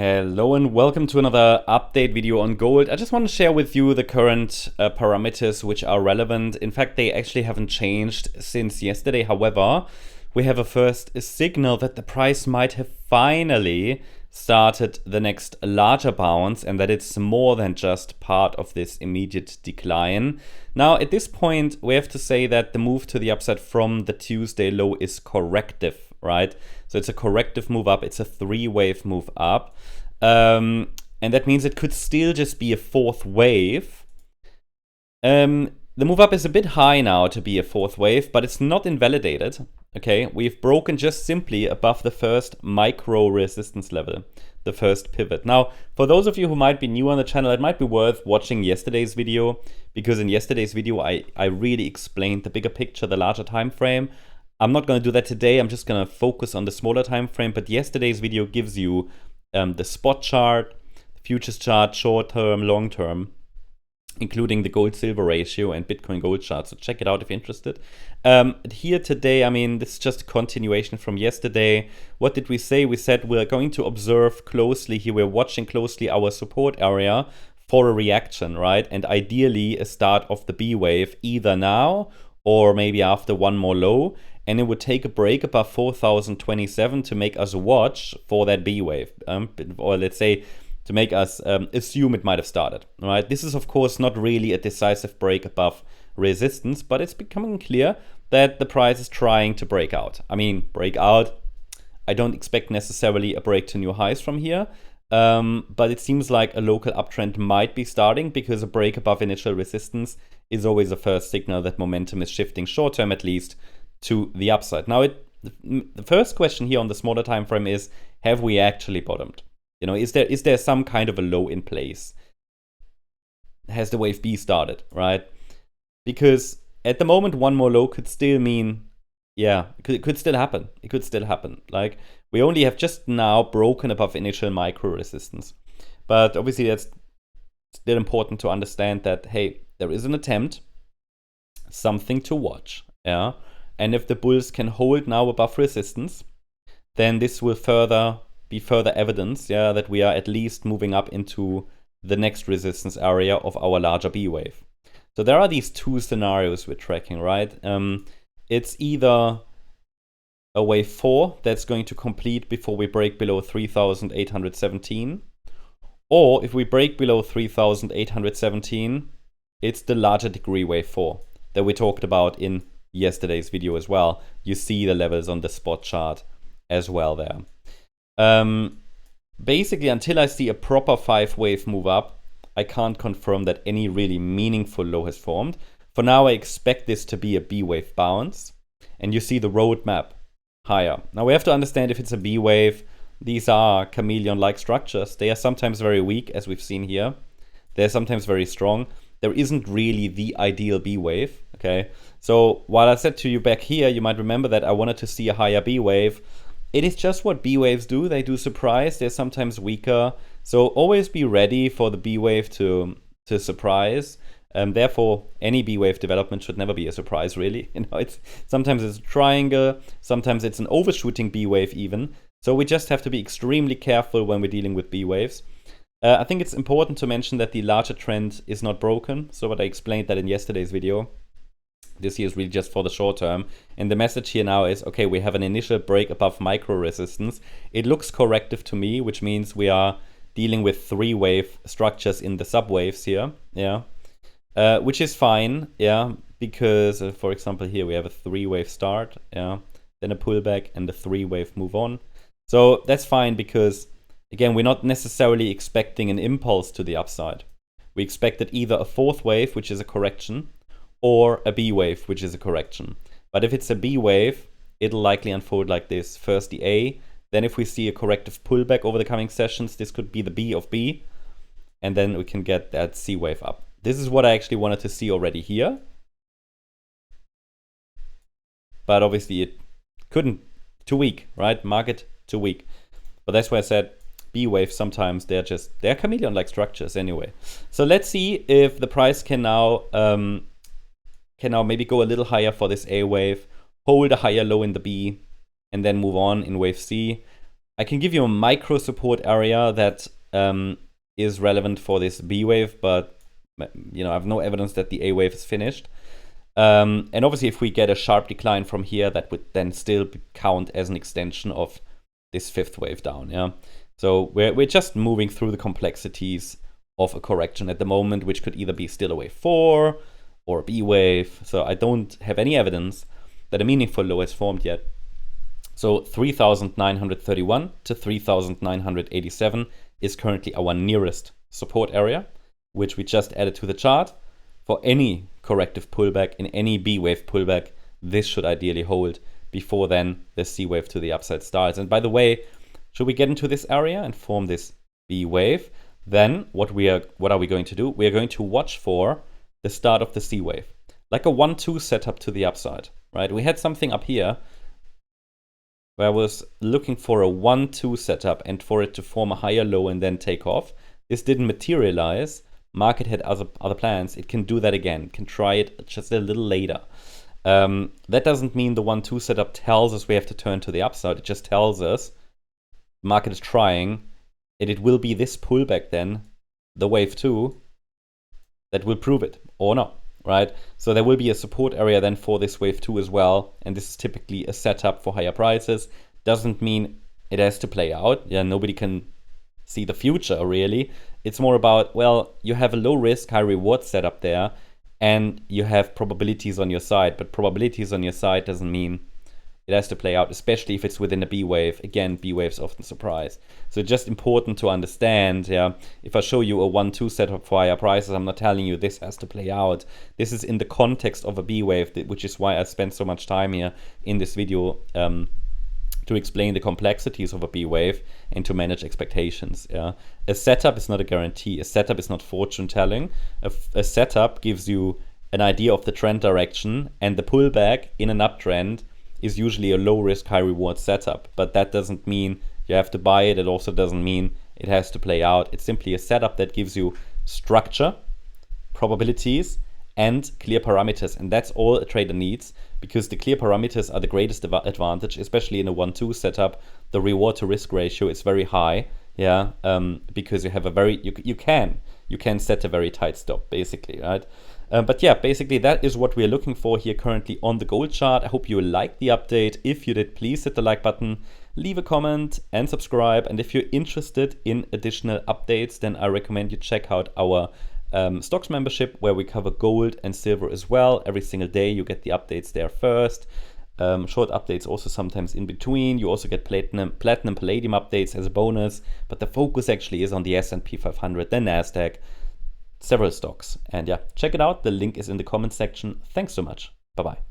Hello and welcome to another update video on gold. I just want to share with you the current parameters which are relevant. In fact, they actually haven't changed since yesterday. However, we have a first signal that the price might have finally started the next larger bounce and that it's more than just part of this immediate decline. Now, at this point, we have to say that the move to the upside from the Tuesday low is corrective, right? So it's a corrective move up. It's a three-wave move up. And that means it could still just be a fourth wave. The move up is a bit high now to be a fourth wave, but it's not invalidated. Okay, we've broken just simply above the first micro resistance level, the first pivot. Now, for those of you who might be new on the channel, it might be worth watching yesterday's video, because in yesterday's video, I really explained the bigger picture, the larger time frame. I'm not going to do that today. I'm just going to focus on the smaller time frame. But yesterday's video gives you the spot chart, the futures chart, short term, long term, including the gold-silver ratio and Bitcoin gold chart. So check it out if you're interested. Here today, I mean, this is just a continuation from yesterday. What did we say? We said we're going to observe closely here. We're watching closely our support area for a reaction, right? And ideally a start of the B wave either now or maybe after one more low. And it would take a break above 4,027 to make us watch for that B wave. Or let's say, to make us assume it might have started, right? This is, of course, not really a decisive break above resistance, but it's becoming clear that the price is trying to break out. I mean, break out, I don't expect necessarily a break to new highs from here, but it seems like a local uptrend might be starting, because a break above initial resistance is always a first signal that momentum is shifting, short term at least, to the upside. Now, the first question here on the smaller time frame is, have we actually bottomed? You know, is there some kind of a low in place? Has the wave B started, right? Because at the moment, one more low could still mean, yeah, it could still happen. It could still happen. Like, we only have just now broken above initial micro resistance. But obviously, that's still important to understand that, hey, there is an attempt, something to watch, yeah? And if the bulls can hold now above resistance, then this will be further evidence, yeah, that we are at least moving up into the next resistance area of our larger B wave. So there are these two scenarios we're tracking, right? It's either a wave 4 that's going to complete before we break below 3,817, or if we break below 3,817, it's the larger degree wave 4 that we talked about in yesterday's video as well. You see the levels on the spot chart as well there. Basically, until I see a proper 5-wave move up, I can't confirm that any really meaningful low has formed. For now, I expect this to be a B wave bounce, and you see the roadmap higher. Now, we have to understand, if it's a B wave, these are chameleon-like structures. They are sometimes very weak, as we've seen here. They're sometimes very strong. There isn't really the ideal B wave, okay? So while I said to you back here, you might remember that I wanted to see a higher B wave. It is just what B waves do. They do surprise. They're sometimes weaker. So always be ready for the B wave to surprise. Therefore, any B wave development should never be a surprise, really. You know, sometimes it's a triangle, sometimes it's an overshooting B wave even. So we just have to be extremely careful when we're dealing with B waves. I think it's important to mention that the larger trend is not broken. So what I explained that in yesterday's video. This here is really just for the short term. And the message here now is, okay, we have an initial break above micro resistance. It looks corrective to me, which means we are dealing with 3-wave structures in the subwaves here, yeah, which is fine, yeah, because, for example, here we have a 3-wave start, yeah, then a pullback and a 3-wave move on. So that's fine, because, again, we're not necessarily expecting an impulse to the upside. We expected either a 4th wave, which is a correction, or a B wave, which is a correction. But if it's a B wave, it'll likely unfold like this. First the A, then if we see a corrective pullback over the coming sessions, this could be the B of B, and then we can get that C wave up. This is what I actually wanted to see already here. But obviously it couldn't, too weak, right? Market, too weak. But that's why I said B waves sometimes, they're chameleon-like structures anyway. So let's see if the price can now maybe go a little higher for this A wave, hold a higher low in the B, and then move on in wave C. I can give you a micro support area that is relevant for this B wave, but I have no evidence that the A wave is finished. And obviously, if we get a sharp decline from here, that would then still count as an extension of this fifth wave down. Yeah. So we're just moving through the complexities of a correction at the moment, which could either be still a wave 4 or a B wave. So I don't have any evidence that a meaningful low has formed yet. So 3,931 to 3,987 is currently our nearest support area, which we just added to the chart. For any corrective pullback in any B wave pullback, this should ideally hold before then the C wave to the upside starts. And by the way, should we get into this area and form this B wave, then what are we going to do? We are going to watch for the start of the C wave, like a 1-2 setup to the upside, right? We had something up here where I was looking for a 1-2 setup and for it to form a higher low and then take off. This didn't materialize. Market had other plans. It can do that again. It can try it just a little later. That doesn't mean the 1-2 setup tells us we have to turn to the upside. It just tells us market is trying, and it will be this pullback then, the wave 2, that will prove it or not, right? So there will be a support area then for this wave 2 as well, and this is typically a setup for higher prices. Doesn't mean it has to play out. Yeah, nobody can see the future really. It's more about, well, you have a low risk, high reward setup there, and you have probabilities on your side, but probabilities on your side doesn't mean it has to play out, especially if it's within a B wave. Again, B waves often surprise. So just important to understand, yeah, if I show you a 1-2 setup for higher prices, I'm not telling you this has to play out. This is in the context of a B wave, which is why I spent so much time here in this video to explain the complexities of a B wave and to manage expectations. Yeah. A setup is not a guarantee. A setup is not fortune telling. A setup gives you an idea of the trend direction, and the pullback in an uptrend is usually a low risk, high reward setup. But that doesn't mean you have to buy it. It also doesn't mean it has to play out. It's simply a setup that gives you structure, probabilities, and clear parameters. And that's all a trader needs, because the clear parameters are the greatest advantage, especially in a 1-2 setup. The reward to risk ratio is very high, yeah, because you have a very, you can set a very tight stop, basically, right? But yeah, basically that is what we're looking for here currently on the gold chart. I hope you liked the update. If you did, please hit the like button, leave a comment and subscribe. And if you're interested in additional updates, then I recommend you check out our stocks membership, where we cover gold and silver as well. Every single day you get the updates there first. Short updates also sometimes in between. You also get platinum, palladium updates as a bonus, but the focus actually is on the S&P 500, the NASDAQ, several stocks. And yeah, check it out. The link is in the comment section. Thanks so much. Bye-bye.